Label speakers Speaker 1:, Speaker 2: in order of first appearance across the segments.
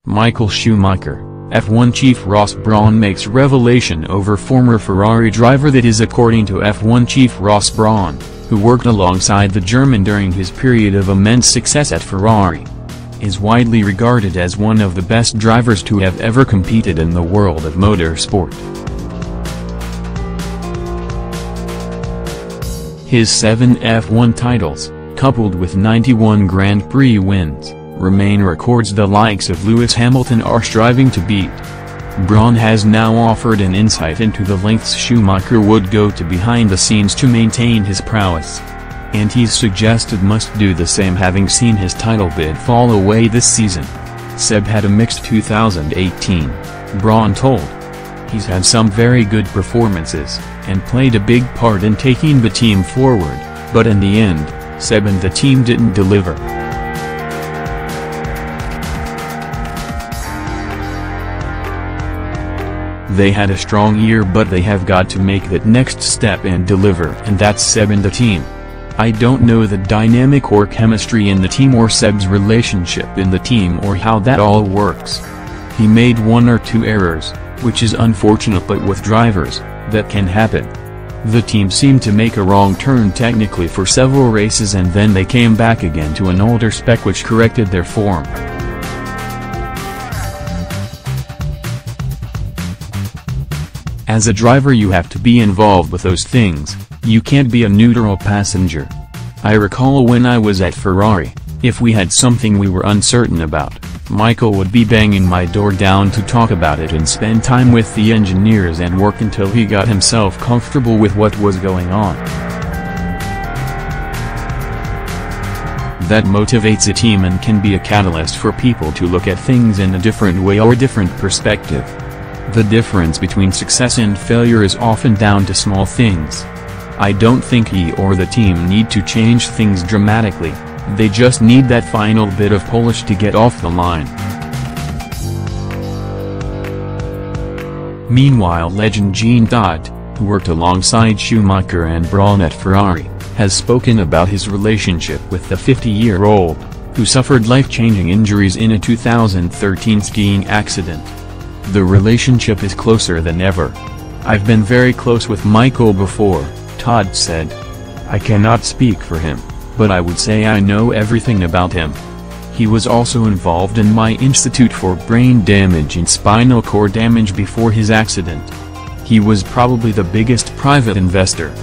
Speaker 1: Michael Schumacher, F1 chief Ross Brawn makes revelation over former Ferrari driver. That is according to F1 chief Ross Brawn, who worked alongside the German during his period of immense success at Ferrari. Is widely regarded as one of the best drivers to have ever competed in the world of motorsport. His 7 F1 titles, coupled with 91 Grand Prix wins, remain records the likes of Lewis Hamilton are striving to beat. Brawn has now offered an insight into the lengths Schumacher would go to behind the scenes to maintain his prowess. And he's suggested must do the same, having seen his title bid fall away this season. Seb had a mixed 2018, Brawn told. He's had some very good performances, and played a big part in taking the team forward, but in the end, Seb and the team didn't deliver. They had a strong year, but they have got to make that next step and deliver, and that's Seb and the team. I don't know the dynamic or chemistry in the team or Seb's relationship in the team or how that all works. He made 1 or 2 errors, which is unfortunate, but with drivers, that can happen. The team seemed to make a wrong turn technically for several races, and then they came back again to an older spec which corrected their form. As a driver you have to be involved with those things, you can't be a neutral passenger. I recall when I was at Ferrari, if we had something we were uncertain about, Michael would be banging my door down to talk about it and spend time with the engineers and work until he got himself comfortable with what was going on. That motivates a team and can be a catalyst for people to look at things in a different way or different perspective. The difference between success and failure is often down to small things. I don't think he or the team need to change things dramatically, they just need that final bit of polish to get off the line. Meanwhile, legend Jean Todt, who worked alongside Schumacher and Brawn at Ferrari, has spoken about his relationship with the 50-year-old, who suffered life-changing injuries in a 2013 skiing accident. The relationship is closer than ever. I've been very close with Michael before, Todt said. I cannot speak for him, but I would say I know everything about him. He was also involved in my institute for brain damage and spinal cord damage before his accident. He was probably the biggest private investor.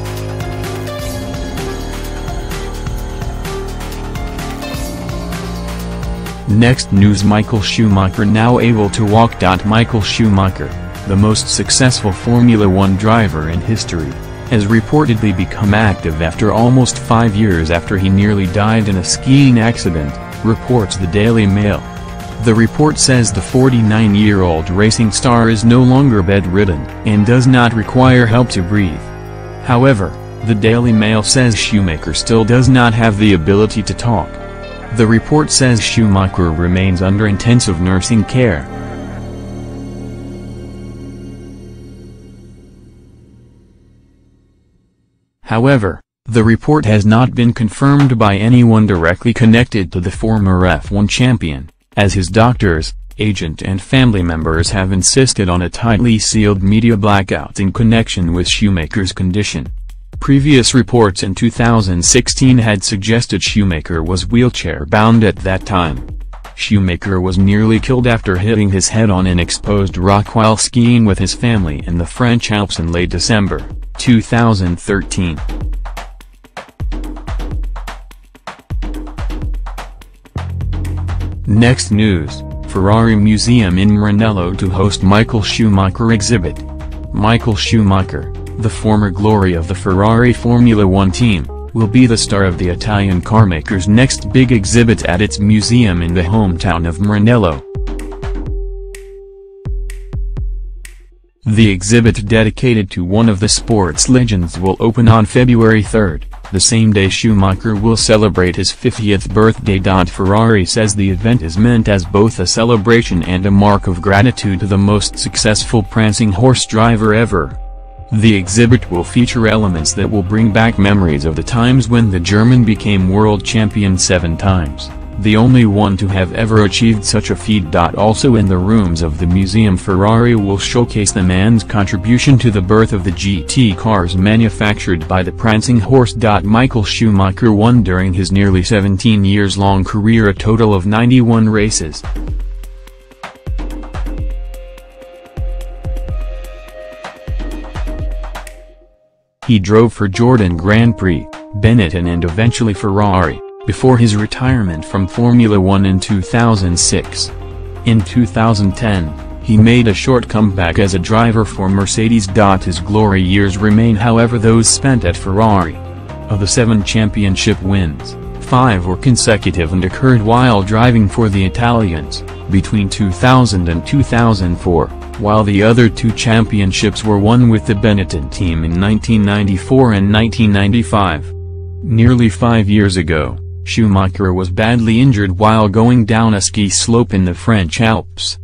Speaker 1: Next news: Michael Schumacher now able to walk. Michael Schumacher, the most successful Formula One driver in history, has reportedly become active after almost 5 years after he nearly died in a skiing accident, reports the Daily Mail. The report says the 49-year-old racing star is no longer bedridden and does not require help to breathe. However, the Daily Mail says Schumacher still does not have the ability to talk. The report says Schumacher remains under intensive nursing care. However, the report has not been confirmed by anyone directly connected to the former F1 champion, as his doctors, agent and family members have insisted on a tightly sealed media blackout in connection with Schumacher's condition. Previous reports in 2016 had suggested Schumacher was wheelchair-bound at that time. Schumacher was nearly killed after hitting his head on an exposed rock while skiing with his family in the French Alps in late December 2013. Next news: Ferrari Museum in Maranello to host Michael Schumacher exhibit. Michael Schumacher, the former glory of the Ferrari Formula One team, will be the star of the Italian carmaker's next big exhibit at its museum in the hometown of Maranello. The exhibit dedicated to one of the sport's legends will open on February 3rd, the same day Schumacher will celebrate his 50th birthday. Ferrari says the event is meant as both a celebration and a mark of gratitude to the most successful prancing horse driver ever. The exhibit will feature elements that will bring back memories of the times when the German became world champion 7 times, the only one to have ever achieved such a feat. Also in the rooms of the museum, Ferrari will showcase the man's contribution to the birth of the GT cars manufactured by the prancing horse. Michael Schumacher won during his nearly 17 years long career a total of 91 races. He drove for Jordan Grand Prix, Benetton and eventually Ferrari, before his retirement from Formula One in 2006. In 2010, he made a short comeback as a driver for Mercedes. His glory years remain, however, those spent at Ferrari. Of the 7 championship wins, 5 were consecutive and occurred while driving for the Italians, between 2000 and 2004. While the other 2 championships were won with the Benetton team in 1994 and 1995. Nearly 5 years ago, Schumacher was badly injured while going down a ski slope in the French Alps.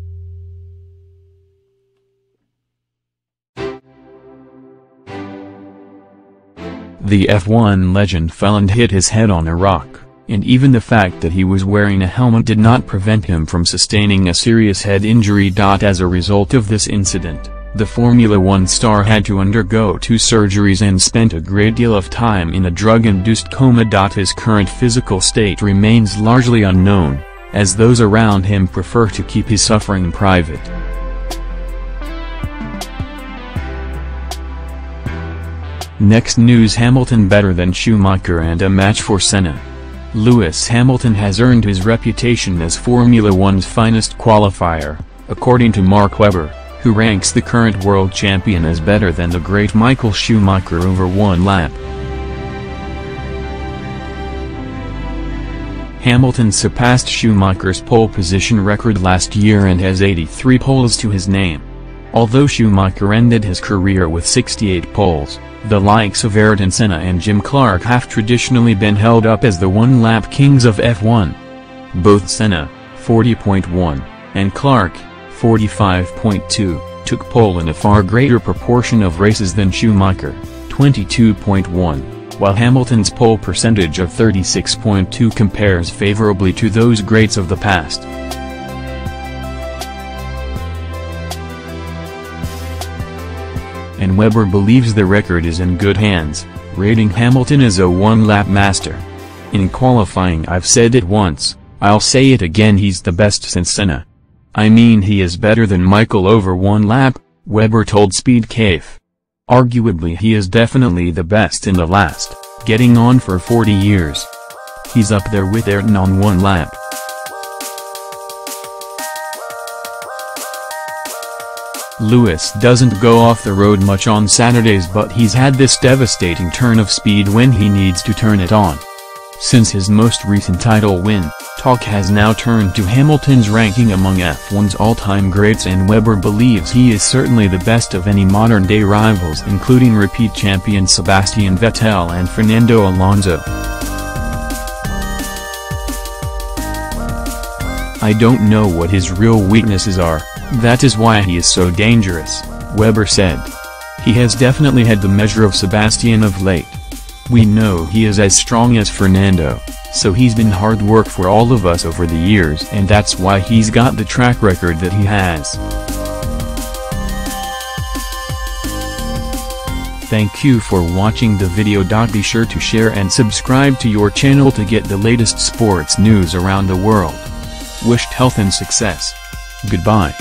Speaker 1: The F1 legend fell and hit his head on a rock, and even the fact that he was wearing a helmet did not prevent him from sustaining a serious head injury. As a result of this incident, the Formula One star had to undergo 2 surgeries and spent a great deal of time in a drug-induced coma. His current physical state remains largely unknown, as those around him prefer to keep his suffering private. Next news: Hamilton better than Schumacher and a match for Senna. Lewis Hamilton has earned his reputation as Formula One's finest qualifier, according to Mark Webber, who ranks the current world champion as better than the great Michael Schumacher over 1 lap. Hamilton surpassed Schumacher's pole position record last year and has 83 poles to his name. Although Schumacher ended his career with 68 poles, the likes of Ayrton Senna and Jim Clark have traditionally been held up as the one-lap kings of F1. Both Senna, 40.1, and Clark, 45.2, took pole in a far greater proportion of races than Schumacher, 22.1, while Hamilton's pole percentage of 36.2 compares favorably to those greats of the past. And Webber believes the record is in good hands, rating Hamilton as a one-lap master. In qualifying, I've said it once, I'll say it again, he's the best since Senna. I mean, he is better than Michael over 1 lap, Webber told Speed Cafe. Arguably he is definitely the best in the last, getting on for 40 years. He's up there with Ayrton on 1 lap. Lewis doesn't go off the road much on Saturdays, but he's had this devastating turn of speed when he needs to turn it on. Since his most recent title win, talk has now turned to Hamilton's ranking among F1's all-time greats, and Webber believes he is certainly the best of any modern-day rivals, including repeat champions Sebastian Vettel and Fernando Alonso. I don't know what his real weaknesses are, that is why he is so dangerous, Webber said. He has definitely had the measure of Sebastian of late. We know he is as strong as Fernando, so he's been hard work for all of us over the years, and that's why he's got the track record that he has. Thank you for watching the video. Be sure to share and subscribe to your channel to get the latest sports news around the world. Wished health and success. Goodbye.